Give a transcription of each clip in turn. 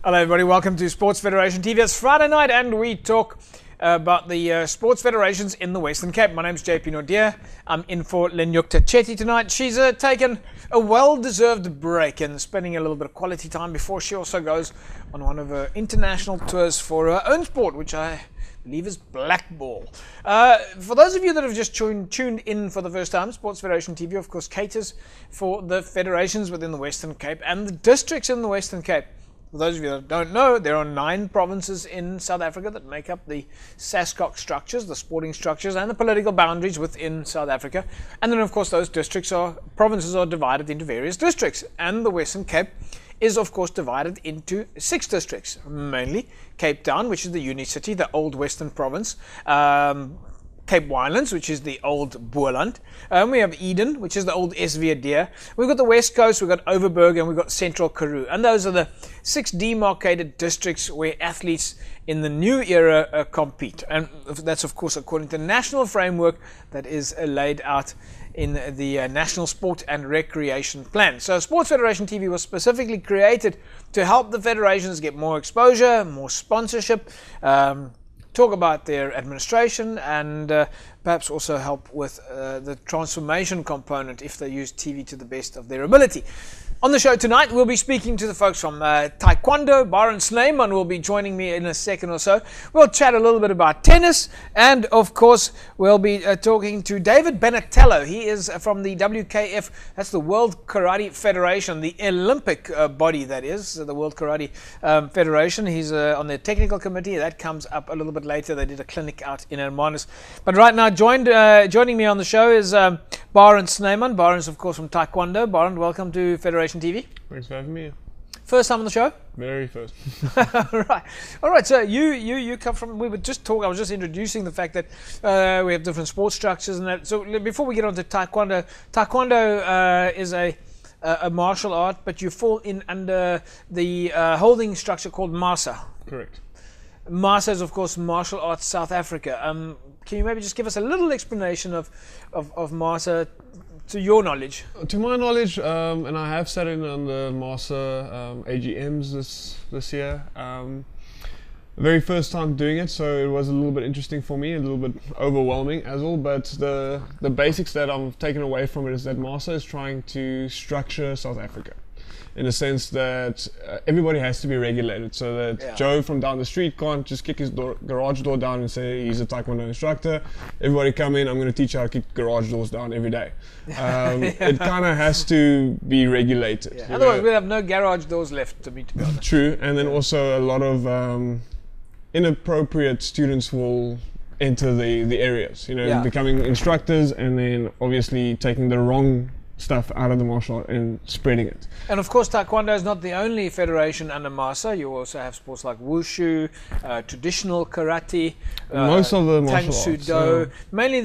Hello everybody, welcome to Sports Federation TV. It's Friday night and we talk about the sports federations in the Western Cape. My name's JP Nordier. I'm in for Lenyukta Chetty tonight. She's taken a well-deserved break and spending a little bit of quality time before she also goes on one of her international tours for her own sport, which I believe is blackball. For those of you that have just tuned in for the first time, Sports Federation TV of course caters for the federations within the Western Cape and the districts in the Western Cape. For those of you that don't know, there are 9 provinces in South Africa that make up the SASCOC structures, the sporting structures, and the political boundaries within South Africa. And then, of course, those provinces are divided into various districts. And the Western Cape is, of course, divided into 6 districts, mainly Cape Town, which is the uni city, the old Western Province, Cape Winelands, which is the old Boerland. We have Eden, which is the old SVD. We've got the West Coast, we've got Overberg, and we've got Central Karoo. And those are the 6 demarcated districts where athletes in the new era compete. And that's, of course, according to the national framework that is laid out in the National Sport and Recreation Plan. So Sports Federation TV was specifically created to help the federations get more exposure, more sponsorship, talk about their administration, and perhaps also help with the transformation component if they use TV to the best of their ability. On the show tonight, we'll be speaking to the folks from Taekwondo. Barend Snyman will be joining me in a second or so. We'll chat a little bit about tennis, and of course, we'll be talking to David Benatello. He is from the WKF, that's the World Karate Federation, the Olympic body that is, the World Karate Federation. He's on the technical committee. That comes up a little bit later. They did a clinic out in Hermanus. But right now, joining me on the show is Barend Snyman. Barend's, of course, from Taekwondo. Barend, welcome to Federation TV. Thanks for having me. First time on the show? Very first. All right. So you come from. We were just talking. I was just introducing the fact that we have different sports structures and that. So before we get on to Taekwondo, Taekwondo is a martial art, but you fall in under the holding structure called MASA. Correct. MASA is, of course, Martial Arts South Africa. Can you maybe just give us a little explanation of MASA? To your knowledge? To my knowledge, and I have sat in on the MASA AGMs this year. The very first time doing it, so it was a little bit interesting for me, a little bit overwhelming as well. But the basics that I'm taking away from it is that MASA is trying to structure South Africa, in the sense that everybody has to be regulated, so that Joe from down the street can't just kick his garage door down and say he's a Taekwondo instructor. Everybody come in, I'm going to teach you how to kick garage doors down every day. It kind of has to be regulated. Yeah. Otherwise we'll have no garage doors left, to be honest. True, and then also a lot of inappropriate students will enter the areas, becoming instructors and then obviously taking the wrong stuff out of the martial art and spreading it. And of course, Taekwondo is not the only federation under MASA. You also have sports like Wushu, traditional karate, most of the martial Tang arts. Sudo. Yeah. Mainly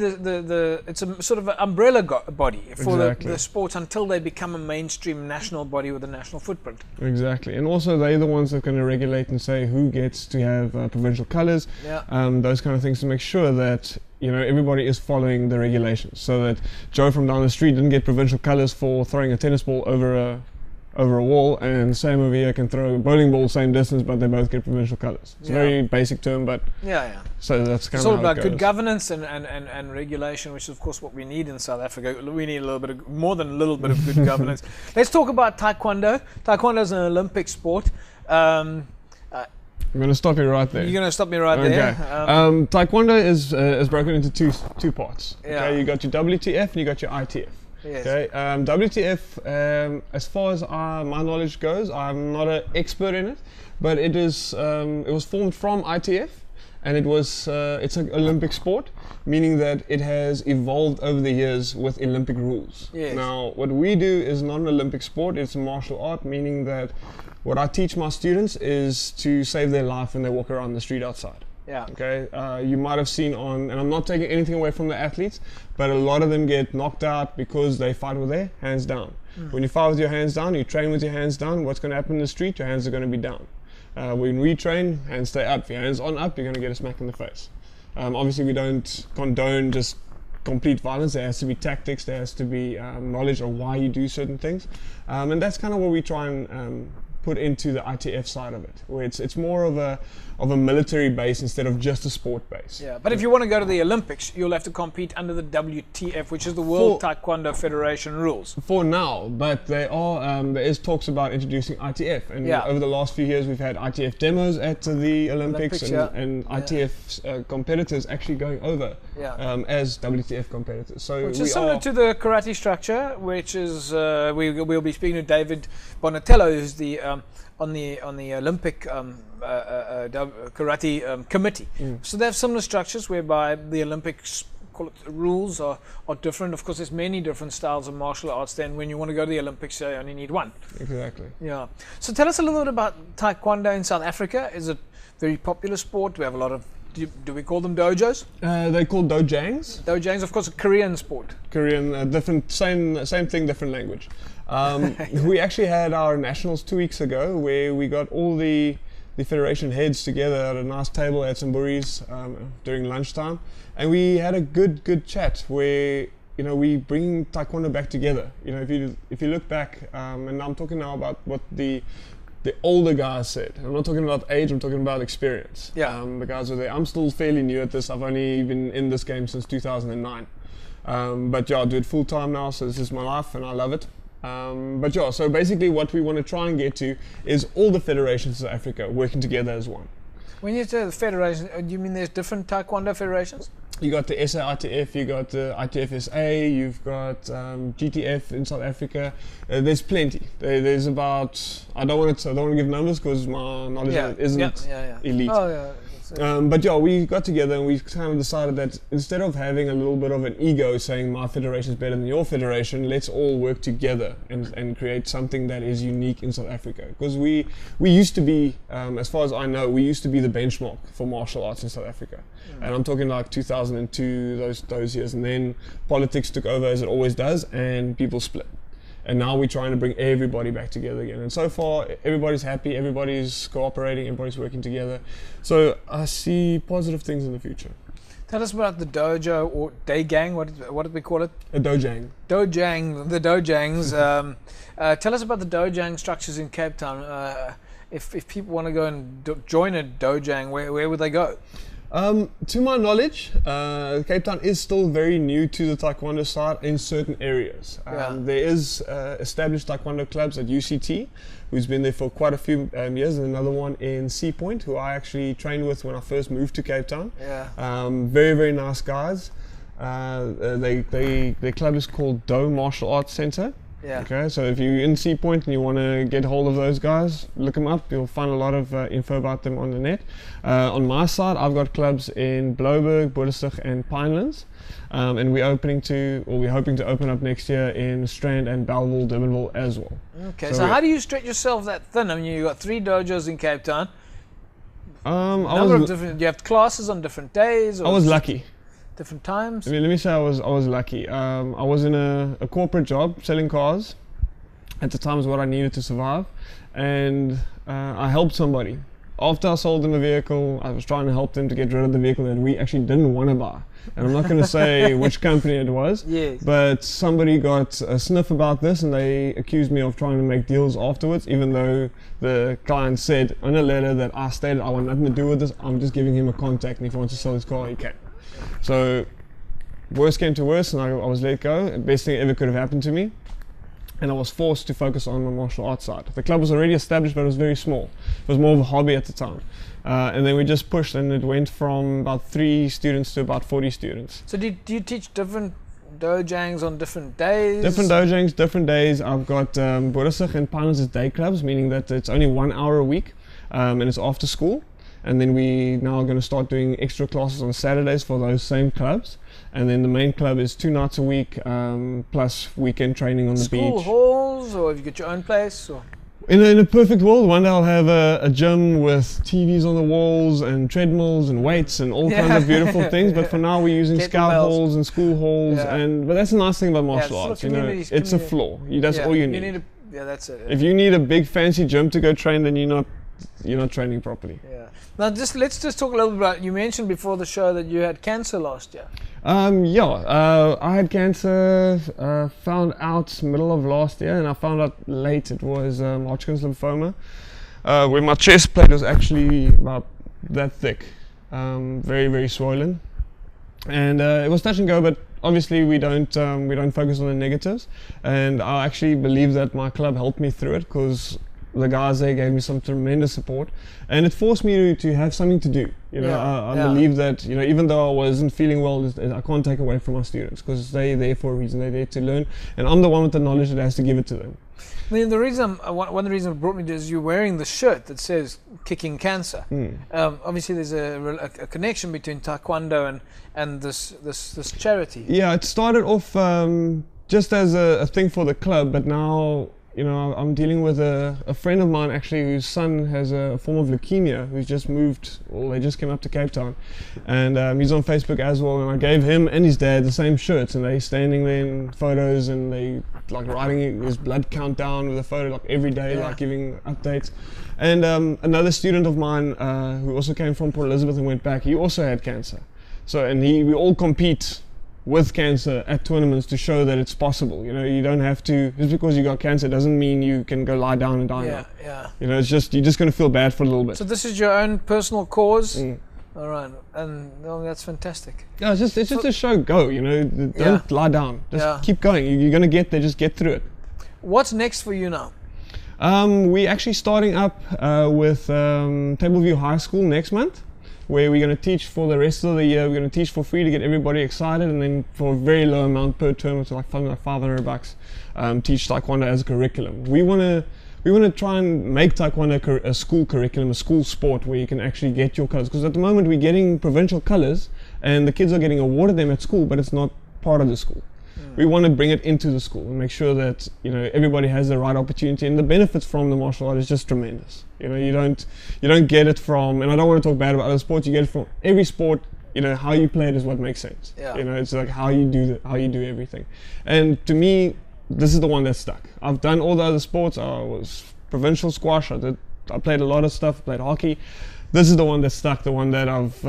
it's a sort of an umbrella body for Exactly. the sports until they become a mainstream national body with a national footprint. Exactly, and also they're the ones that are going to regulate and say who gets to have provincial colours, those kind of things, to make sure that everybody is following the regulations, so that Joe from down the street didn't get provincial colours for throwing a tennis ball over a wall, and Sam over here can throw a bowling ball same distance, but they both get provincial colours. It's a very basic term, but so that's kind of how it goes. It's all about good governance and regulation, which is of course what we need in South Africa. We need a little bit of, more than a little bit of good governance. Let's talk about Taekwondo. Taekwondo is an Olympic sport. I'm going to stop you right there. You're going to stop me right there? Taekwondo is broken into two parts. Yeah. Okay, you got your WTF and you got your ITF. Yes. Okay, WTF, as far as my knowledge goes, I'm not an expert in it, but it was formed from ITF, and it's an Olympic sport, meaning that it has evolved over the years with Olympic rules. Yes. Now, what we do is not an Olympic sport; it's a martial art, meaning that what I teach my students is to save their life when they walk around the street outside. Yeah. Okay. You might have seen and I'm not taking anything away from the athletes, but a lot of them get knocked out because they fight with their hands down. When you fight with your hands down, you train with your hands down. What's going to happen in the street? Your hands are going to be down. When we train, hands stay up. If your hands on up, you're going to get a smack in the face. Obviously, we don't condone just complete violence. There has to be tactics. There has to be knowledge of why you do certain things, and that's kind of what we try and put into the ITF side of it, where it's more of a military base instead of just a sport base. Yeah, but if you want to go to the Olympics, you'll have to compete under the WTF, which is the World Taekwondo Federation rules. For now, but there is talks about introducing ITF, and over the last few years we've had ITF demos at the Olympics and ITF competitors actually going over as WTF competitors. So which is similar to the karate structure, which is we'll be speaking to David Bonatello, who's the on the Olympic karate committee. So they have similar structures whereby the Olympics rules are different. Of course, there's many different styles of martial arts. Then when you want to go to the Olympics, you only need one. Exactly. Yeah. So tell us a little bit about Taekwondo in South Africa. Is it a very popular sport? Do we have a lot of do we call them dojos? They're called dojangs. Dojangs, of course, a Korean sport. Korean, different, same thing, different language. We actually had our nationals 2 weeks ago, where we got all the federation heads together at a nice table at some buris during lunchtime, and we had a good chat where we bring Taekwondo back together. If you look back, and I'm talking now about what the older guys said. I'm not talking about age, I'm talking about experience. Yeah. The guys were there. I'm still fairly new at this. I've only been in this game since 2009. But yeah, I do it full time now, so this is my life and I love it. But yeah, so basically what we want to try and get to is all the federations of Africa working together as one. When you say the federation, do you mean there's different Taekwondo federations? You got the SAITF, you got the ITFSA, you've got GTF in South Africa. There's plenty. There's about, I don't want to give numbers because my knowledge isn't elite. Oh, yeah. But yeah, we got together and we kind of decided that instead of having a little bit of an ego saying my federation is better than your federation, let's all work together and create something that is unique in South Africa. Because we used to be, as far as I know, we used to be the benchmark for martial arts in South Africa. And I'm talking like 2002, those years. And then politics took over, as it always does, and people split. And now we're trying to bring everybody back together again. And so far, everybody's happy, everybody's cooperating, everybody's working together. So I see positive things in the future. Tell us about the dojo or daegang, what did we call it? A dojang. Dojang, the dojangs. Tell us about the dojang structures in Cape Town. If people want to go and join a dojang, where would they go? To my knowledge, Cape Town is still very new to the Taekwondo side in certain areas. There is established Taekwondo clubs at UCT, who's been there for quite a few years, and another one in Sea Point, who I actually trained with when I first moved to Cape Town. Very, very nice guys. Their club is called Do Martial Arts Center. Okay, so if you're in Sea Point and you want to get hold of those guys, look them up. You'll find a lot of info about them on the net. On my side, I've got clubs in Blouberg, Boedelsig, and Pinelands, and we're hoping to open up next year in Strand and Bellville, Durbanville as well. Okay, so how do you stretch yourself that thin? I mean, you've got 3 dojos in Cape Town. Do you have classes on different days? Or I was lucky. Different times? I mean, let me say I was lucky. I was in a corporate job selling cars. At the time, is what I needed to survive, and I helped somebody. After I sold them a vehicle, I was trying to help them to get rid of the vehicle that we actually didn't want to buy. And I'm not going to say which company it was, but somebody got a sniff about this and they accused me of trying to make deals afterwards, even though the client said in a letter that I stated I want nothing to do with this. I'm just giving him a contact, and if he wants to sell his car, he can. So worst came to worst, and I was let go. The best thing that ever could have happened to me, and I was forced to focus on the martial arts side. The club was already established, but it was very small. It was more of a hobby at the time, and then we just pushed, and it went from about 3 students to about 40 students. So do you teach different dojangs on different days? Different dojangs, different days. I've got Boedelsig and Pinelands as day clubs, meaning that it's only 1 hour a week, and it's after school. And then we now are going to start doing extra classes on Saturdays for those same clubs. And then the main club is 2 nights a week, plus weekend training on the beach. School halls, or have you got your own place? Or? In a perfect world, one day I'll have a gym with TVs on the walls and treadmills and weights and all kinds of beautiful things. But for now, we're using scout halls and school halls. But that's the nice thing about martial arts. It's a floor. That's all you need. That's it. If you need a big fancy gym to go train, then you're not you're not training properly. Yeah. Now, let's just talk a little bit about. You mentioned before the show that you had cancer last year. I had cancer. Found out middle of last year, and I found out late it was Hodgkin's lymphoma, where my chest plate was actually about that thick, very very swollen, and it was touch and go. But obviously we don't focus on the negatives, and I actually believe that my club helped me through it, because the guys there gave me some tremendous support, and it forced me to have something to do. I believe that even though I wasn't feeling well, I can't take away from my students, because they're there for a reason. They're there to learn, and I'm the one with the knowledge that has to give it to them. I mean, one of the reasons it brought me to is you're wearing the shirt that says "Kicking Cancer." Obviously, there's a connection between Taekwondo and this charity. Yeah, it started off just as a thing for the club, but now I'm dealing with a friend of mine actually, whose son has a form of leukemia, who's just moved. Well, they just came up to Cape Town, and he's on Facebook as well. And I gave him and his dad the same shirts, and they standing there in photos, and they like writing his blood count down with a photo like every day, like giving updates. And another student of mine who also came from Port Elizabeth and went back, he also had cancer. So we all compete with cancer at tournaments to show that it's possible. You don't have to, just because you got cancer doesn't mean you can go lie down and die now. It's just, you're just going to feel bad for a little bit. So this is your own personal cause? All right, and that's fantastic. Yeah, it's just a show. Go, don't lie down. Just keep going. You're going to get there, just get through it. What's next for you now? We're actually starting up with Tableview High School next month, where we're going to teach for the rest of the year. We're going to teach for free to get everybody excited, and then for a very low amount per term, it's like $500, teach Taekwondo as a curriculum. We want to try and make Taekwondo a school curriculum, a school sport where you can actually get your colors. Because at the moment we're getting provincial colors, and the kids are getting awarded them at school, but it's not part of the school. We want to bring it into the school and make sure that everybody has the right opportunity, and the benefits from the martial art is just tremendous. You don't get it from, and I don't want to talk bad about other sports. You get it from every sport. How you play it is what makes sense. It's like how you do everything. And to me, this is the one that stuck. I've done all the other sports. I was provincial squash. I played a lot of stuff. I played hockey. This is the one that stuck. The one that I've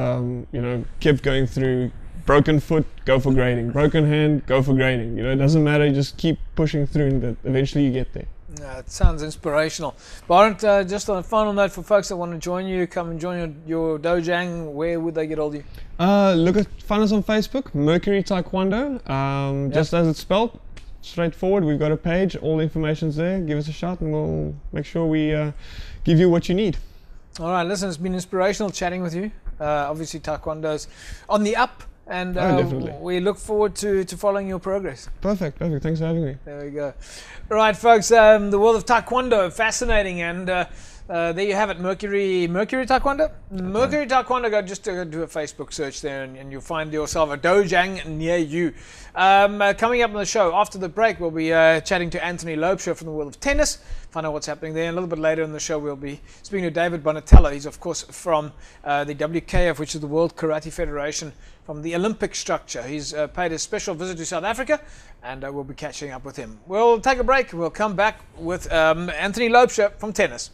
kept going through. Broken foot, go for grading. Broken hand, go for grading. It doesn't matter. You just keep pushing through, and eventually you get there. Yeah, it sounds inspirational. Barend, just on a final note for folks that want to join you, come and join your dojang. Where would they get hold of you? Find us on Facebook, Mercury Taekwondo. Just as it's spelled, straightforward. We've got a page. All the information's there. Give us a shout, and we'll make sure we give you what you need. All right, listen, it's been inspirational chatting with you. Obviously, Taekwondo's on the up. And we look forward to following your progress. Perfect. Thanks for having me. There we go. All right, folks, the world of Taekwondo, fascinating. And there you have it, Mercury Taekwondo? Mercury Taekwondo, just do a Facebook search there, and you'll find yourself a dojang near you. Coming up on the show, after the break, we'll be chatting to Anthony Loebscher from the world of tennis, find out what's happening there. And a little bit later in the show, we'll be speaking to David Bonatello. He's, of course, from the WKF, which is the World Karate Federation, from the Olympic structure. He's paid a special visit to South Africa, and we'll be catching up with him. We'll take a break. We'll come back with Anthony Loebscher from tennis.